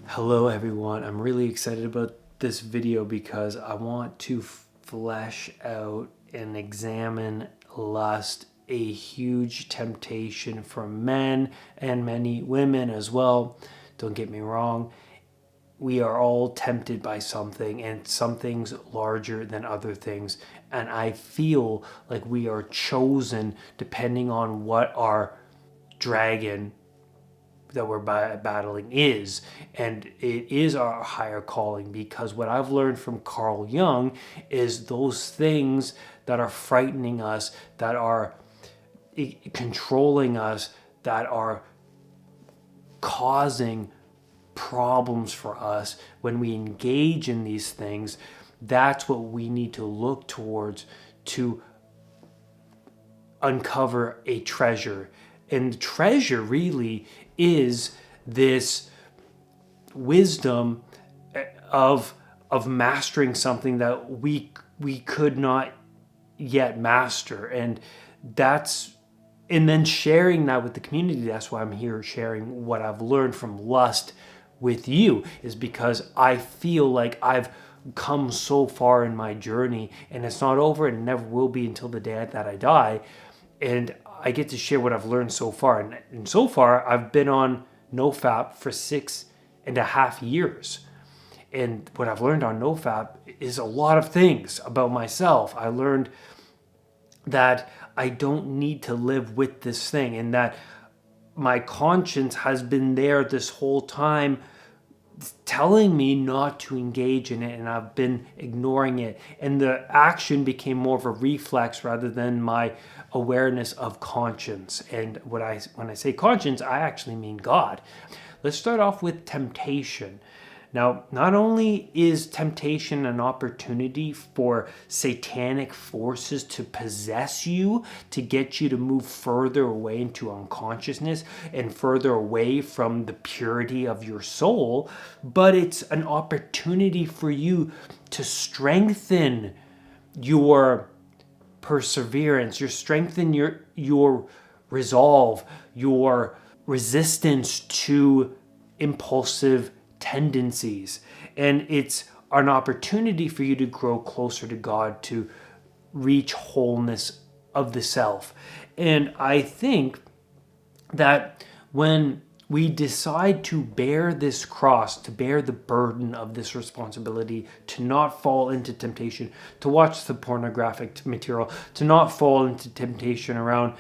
Hello everyone, I'm really excited about this video because I want to flesh out and examine lust, a huge temptation for men and many women as well. Don't get me wrong, we are all tempted by something, and some things larger than other things, and I feel like we are chosen depending on what our dragon that we're battling is, and it is our higher calling, because what I've learned from Carl Jung is those things that are frightening us, that are controlling us, that are causing problems for us, when we engage in these things, that's what we need to look towards to uncover a treasure. And the treasure really is this wisdom of mastering something that we could not yet master. And then sharing that with the community. That's why I'm here sharing what I've learned from lust with you, is because I feel like I've come so far in my journey, and it's not over and never will be until the day that I die. And I get to share what I've learned so far. And so far, I've been on nofap for 6.5 years. And what I've learned on nofap is a lot of things about myself. I learned that I don't need to live with this thing, and that my conscience has been there this whole time telling me not to engage in it, and I've been ignoring it, and the action became more of a reflex rather than my awareness of conscience. And when I say conscience, I actually mean God. Let's start off with temptation. Now, not only is temptation an opportunity for satanic forces to possess you, to get you to move further away into unconsciousness and further away from the purity of your soul, but it's an opportunity for you to strengthen your perseverance, strengthen your resolve, your resistance to impulsive tendencies. And it's an opportunity for you to grow closer to God, to reach wholeness of the self. And I think that when we decide to bear this cross, to bear the burden of this responsibility, to not fall into temptation, to watch the pornographic material, to not fall into temptation around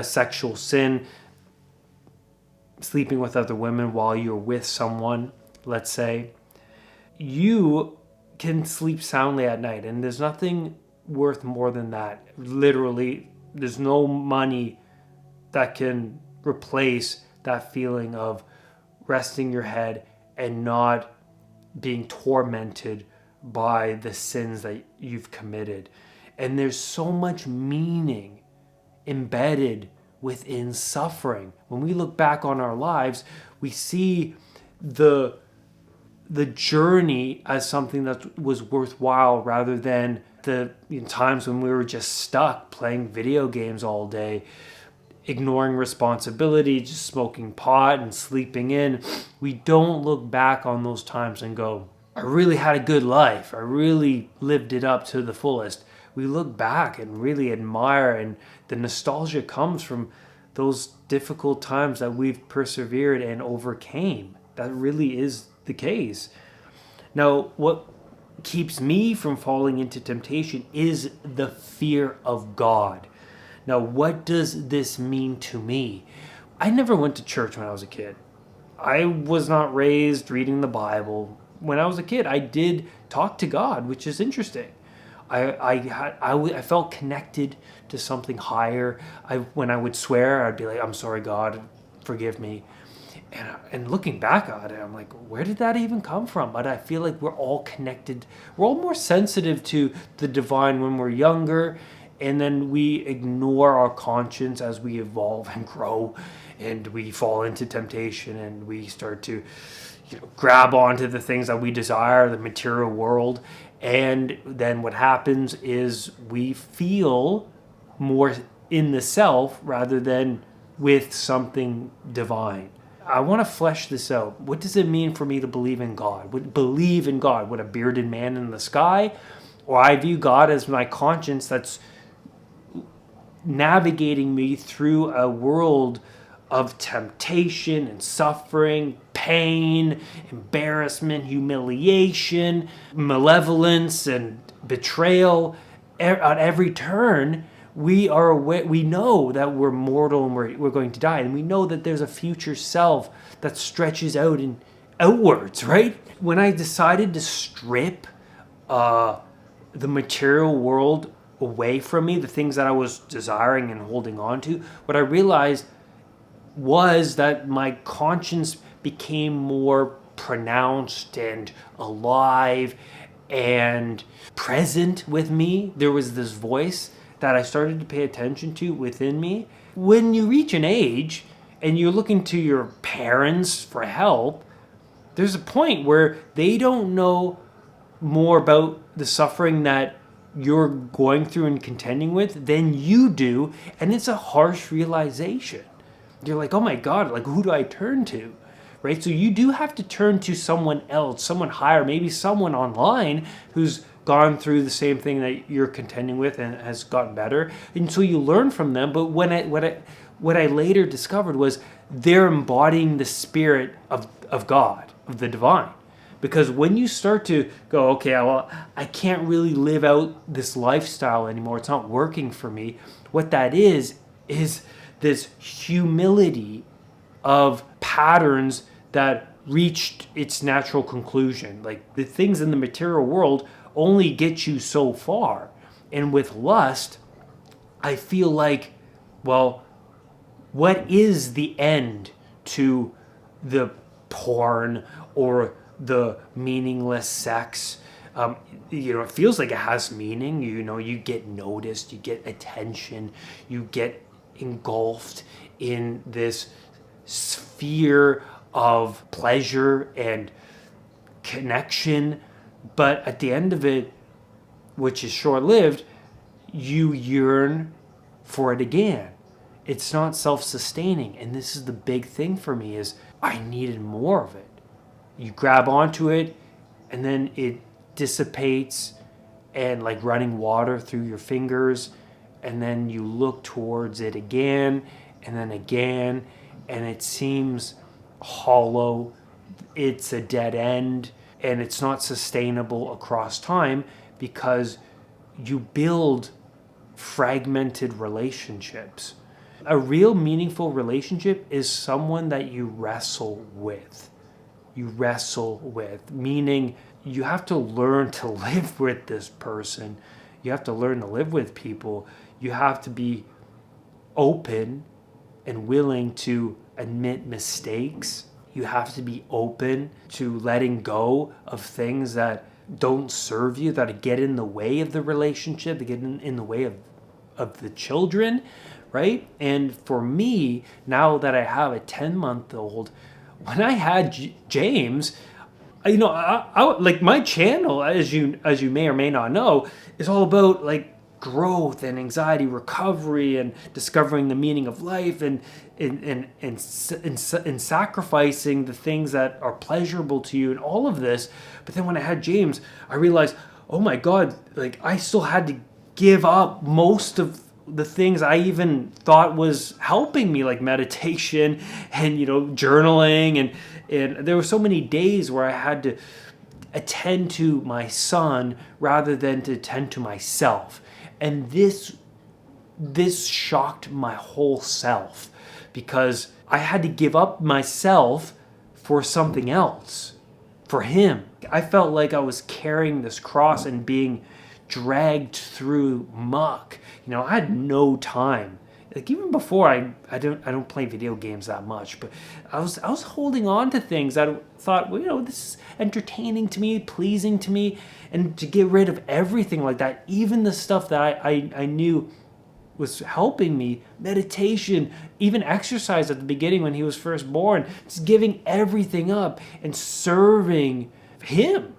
sexual sin, sleeping with other women while you're with someone, let's say, you can sleep soundly at night. And there's nothing worth more than that. Literally, there's no money that can replace that feeling of resting your head and not being tormented by the sins that you've committed. And there's so much meaning embedded within suffering. When we look back on our lives, we see the journey as something that was worthwhile, rather than the times when we were just stuck playing video games all day, ignoring responsibility, just smoking pot and sleeping in. We don't look back on those times and go, I really had a good life, I really lived it up to the fullest. We look back and really admire, and the nostalgia comes from those difficult times that we've persevered and overcame. That really is the case. Now, what keeps me from falling into temptation is the fear of God. Now, what does this mean to me? I never went to church when I was a kid. I was not raised reading the Bible. When I was a kid, I did talk to God, which is interesting. I felt connected to something higher. When I would swear, I'd be like, I'm sorry, God, forgive me. And looking back at it, I'm like, where did that even come from? But I feel like we're all connected. We're all more sensitive to the divine when we're younger, and then we ignore our conscience as we evolve and grow, and we fall into temptation, and we start to grab onto the things that we desire, the material world. And then what happens is we feel more in the self rather than with something divine. I want to flesh this out. What does it mean for me to believe in God? Believe in God? What, a bearded man in the sky? Or I view God as my conscience that's navigating me through a world of temptation and suffering, pain, embarrassment, humiliation, malevolence, and betrayal. At every turn, we know that we're mortal and we're going to die, and we know that there's a future self that stretches out and outwards, right? When I decided to strip the material world away from me, the things that I was desiring and holding on to, what I realized was that my conscience became more pronounced and alive and present with me. There was this voice that I started to pay attention to within me. When you reach an age and you're looking to your parents for help, there's a point where they don't know more about the suffering that you're going through and contending with than you do, and it's a harsh realization. You're like, oh my God, like, who do I turn to? Right? So you do have to turn to someone else, someone higher, maybe someone online who's gone through the same thing that you're contending with and has gotten better. And so you learn from them. But what I later discovered was they're embodying the spirit of God, of the divine. Because when you start to go, okay, well, I can't really live out this lifestyle anymore, it's not working for me, what that is this humility of patterns that reached its natural conclusion. Like, the things in the material world only get you so far. And with lust, I feel like, well, what is the end to the porn or the meaningless sex? It feels like it has meaning. You get noticed, you get attention, you get engulfed in this sphere of pleasure and connection. But at the end of it, which is short-lived, you yearn for it again. It's not self-sustaining. And this is the big thing for me, is I needed more of it. You grab onto it and then it dissipates, and like running water through your fingers, and then you look towards it again and then again, and it seems hollow. It's a dead end, and it's not sustainable across time because you build fragmented relationships. A real meaningful relationship is someone that you wrestle with. Meaning you have to learn to live with this person. You have to learn to live with people. You have to be open and willing to admit mistakes. You have to be open to letting go of things that don't serve you, that get in the way of the relationship, that get in the way of the children, right? And for me, now that I have a 10-month-old, when I had James, I like, my channel, as you may or may not know, is all about like growth and anxiety recovery and discovering the meaning of life and sacrificing the things that are pleasurable to you and all of this. But then when I had James, I realized, oh my God, like, I still had to give up most of the things I even thought was helping me, like meditation and journaling, and there were so many days where I had to attend to my son rather than to attend to myself. And this shocked my whole self, because I had to give up myself for something else, for him. I felt like I was carrying this cross and being dragged through muck. I had no time. Like, even before, I don't play video games that much, but I was holding on to things that I thought, well, this is entertaining to me, pleasing to me, and to get rid of everything like that, even the stuff that I knew was helping me, meditation, even exercise at the beginning when he was first born, just giving everything up and serving him.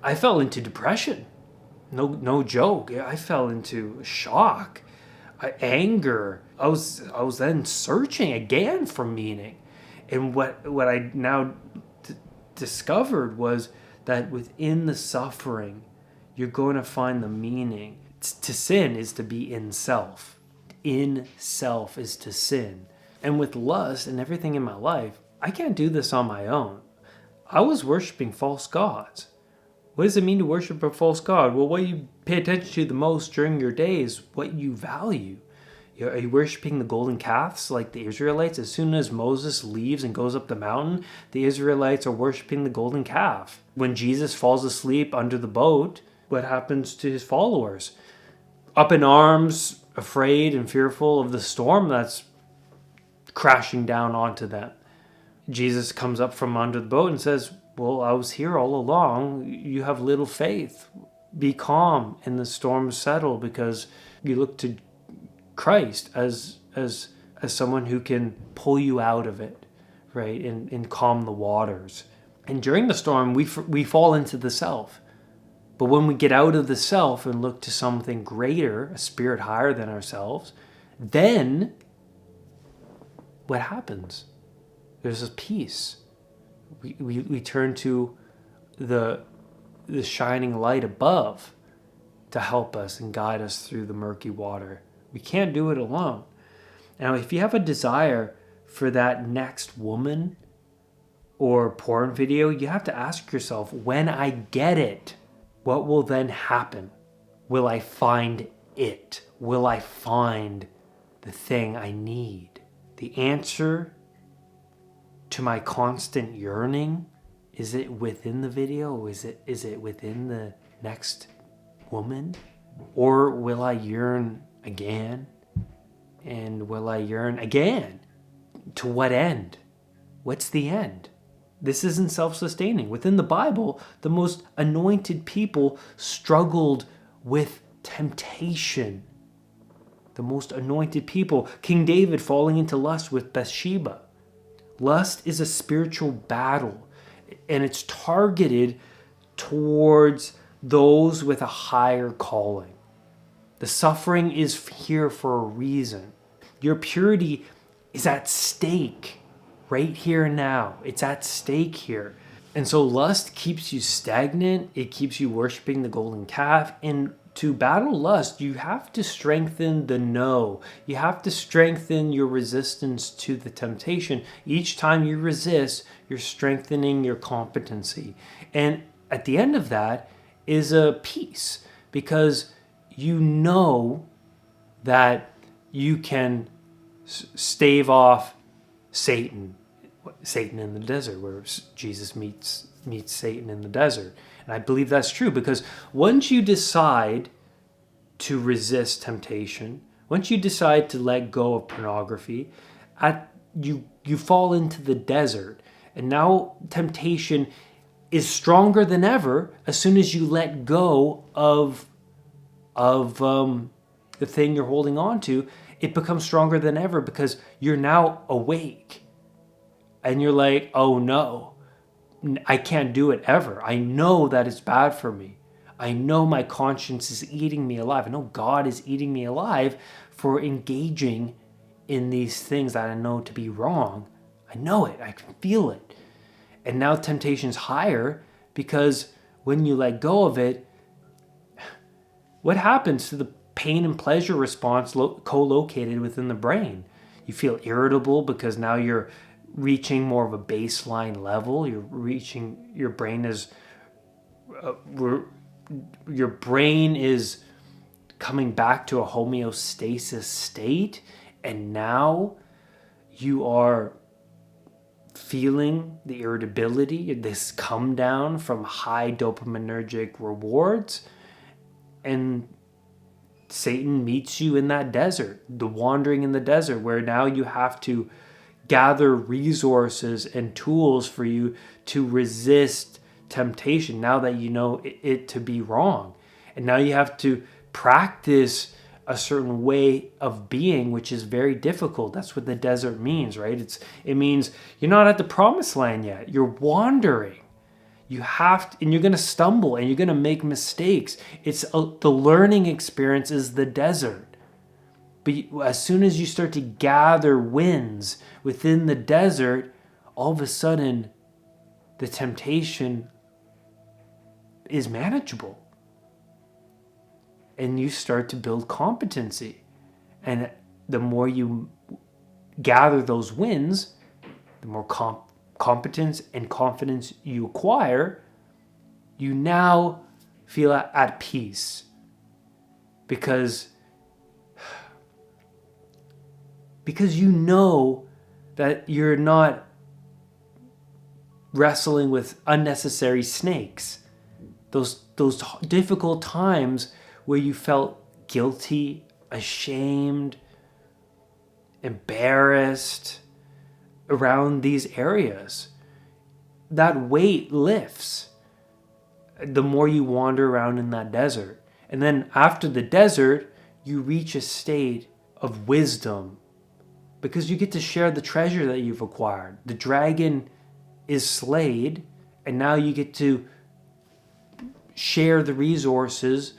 I fell into depression. No joke. I fell into shock, anger. I was then searching again for meaning. And what I now discovered was that within the suffering, you're going to find the meaning. To sin is to be in self. In self is to sin. And with lust and everything in my life, I can't do this on my own. I was worshiping false gods. What does it mean to worship a false god? Well, what you pay attention to the most during your day is what you value. Are you worshiping the golden calves like the Israelites? As soon as Moses leaves and goes up the mountain, the Israelites are worshiping the golden calf. When Jesus falls asleep under the boat, what happens to his followers? Up in arms, afraid and fearful of the storm that's crashing down onto them. Jesus comes up from under the boat and says, well, I was here all along. You have little faith. Be calm and the storms settle, because you look to Christ as someone who can pull you out of it, right? And calm the waters. And during the storm, we fall into the self. But when we get out of the self and look to something greater, a spirit higher than ourselves, then what happens? There's a peace. We turn to the shining light above to help us and guide us through the murky water. We can't do it alone. Now, if you have a desire for that next woman or porn video, you have to ask yourself, when I get it, what will then happen? Will I find it? Will I find the thing I need? The answer to my constant yearning, is it within the video? Is it within the next woman? Or will I yearn again? And will I yearn again? To what end? What's the end? This isn't self-sustaining. Within the Bible, the most anointed people struggled with temptation. The most anointed people. King David falling into lust with Bathsheba. Lust is a spiritual battle, and it's targeted towards those with a higher calling. The suffering is here for a reason. Your purity is at stake right here and now. It's at stake here. And so lust keeps you stagnant. It keeps you worshiping the golden calf. And to battle lust, you have to strengthen the no. You have to strengthen your resistance to the temptation. Each time you resist, you're strengthening your competency. And at the end of that is a peace, because you know that you can stave off Satan in the desert, where Jesus meets Satan in the desert. And I believe that's true, because once you decide to resist temptation, once you decide to let go of pornography, you fall into the desert. And now temptation is stronger than ever as soon as you let go of the thing you're holding on to. It becomes stronger than ever because you're now awake. And you're like, oh no, I can't do it ever. I know that it's bad for me. I know my conscience is eating me alive. I know God is eating me alive for engaging in these things that I know to be wrong. I know it. I can feel it. And now temptation's higher, because when you let go of it, what happens to the pain and pleasure response co-located within the brain? You feel irritable because now you're reaching more of a baseline level. Your brain is coming back to a homeostasis state, and now you are feeling the irritability, this come down from high dopaminergic rewards, and Satan meets you in that desert, the wandering in the desert, where now you have to gather resources and tools for you to resist temptation, now that you know it to be wrong. And now you have to practice a certain way of being, which is very difficult. That's what the desert means, right? It means you're not at the promised land yet. You're wandering. You have to, and you're going to stumble and you're going to make mistakes. The learning experience is the desert. But as soon as you start to gather wins within the desert, all of a sudden the temptation is manageable. And you start to build competency. And the more you gather those wins, the more competence and confidence you acquire, you now feel at peace. Because you know that you're not wrestling with unnecessary snakes. Those difficult times where you felt guilty, ashamed, embarrassed around these areas. That weight lifts the more you wander around in that desert. And then after the desert, you reach a state of wisdom because you get to share the treasure that you've acquired. The dragon is slayed, and now you get to share the resources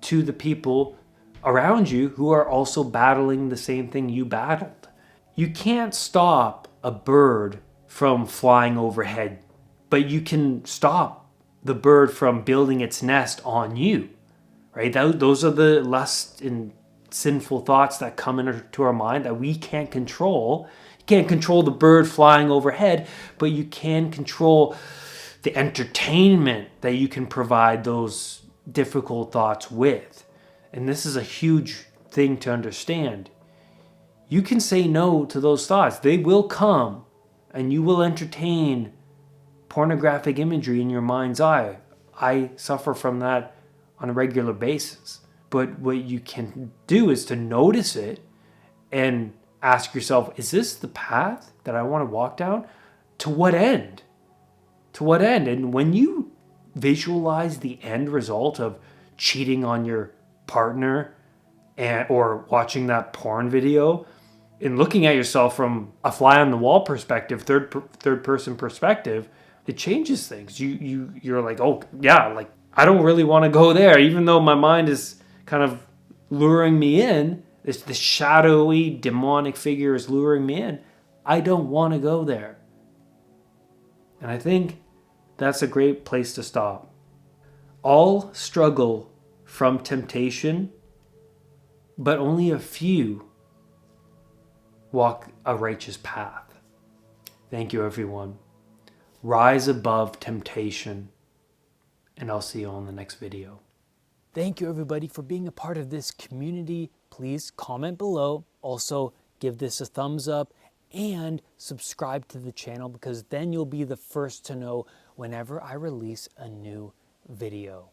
to the people around you who are also battling the same thing you battled. You can't stop a bird from flying overhead, but you can stop the bird from building its nest on you, right? Those are the lust and sinful thoughts that come into our mind that we can't control. You can't control the bird flying overhead, but you can control the entertainment that you can provide those difficult thoughts with. And this is a huge thing to understand. You can say no to those thoughts. They will come, and you will entertain pornographic imagery in your mind's eye. I suffer from that on a regular basis. But what you can do is to notice it and ask yourself, is this the path that I want to walk down? To what end? To what end? And when you visualize the end result of cheating on your partner or watching that porn video and looking at yourself from a fly on the wall perspective, third person perspective, it changes things. You're like, oh yeah, like I don't really want to go there, even though my mind is kind of luring me in. This shadowy demonic figure is luring me in. I don't want to go there. And I think that's a great place to stop. All struggle from temptation, but only a few walk a righteous path. Thank you, everyone. Rise above temptation, and I'll see you on the next video. Thank you, everybody, for being a part of this community. Please comment below. Also, give this a thumbs up and subscribe to the channel, because then you'll be the first to know whenever I release a new video.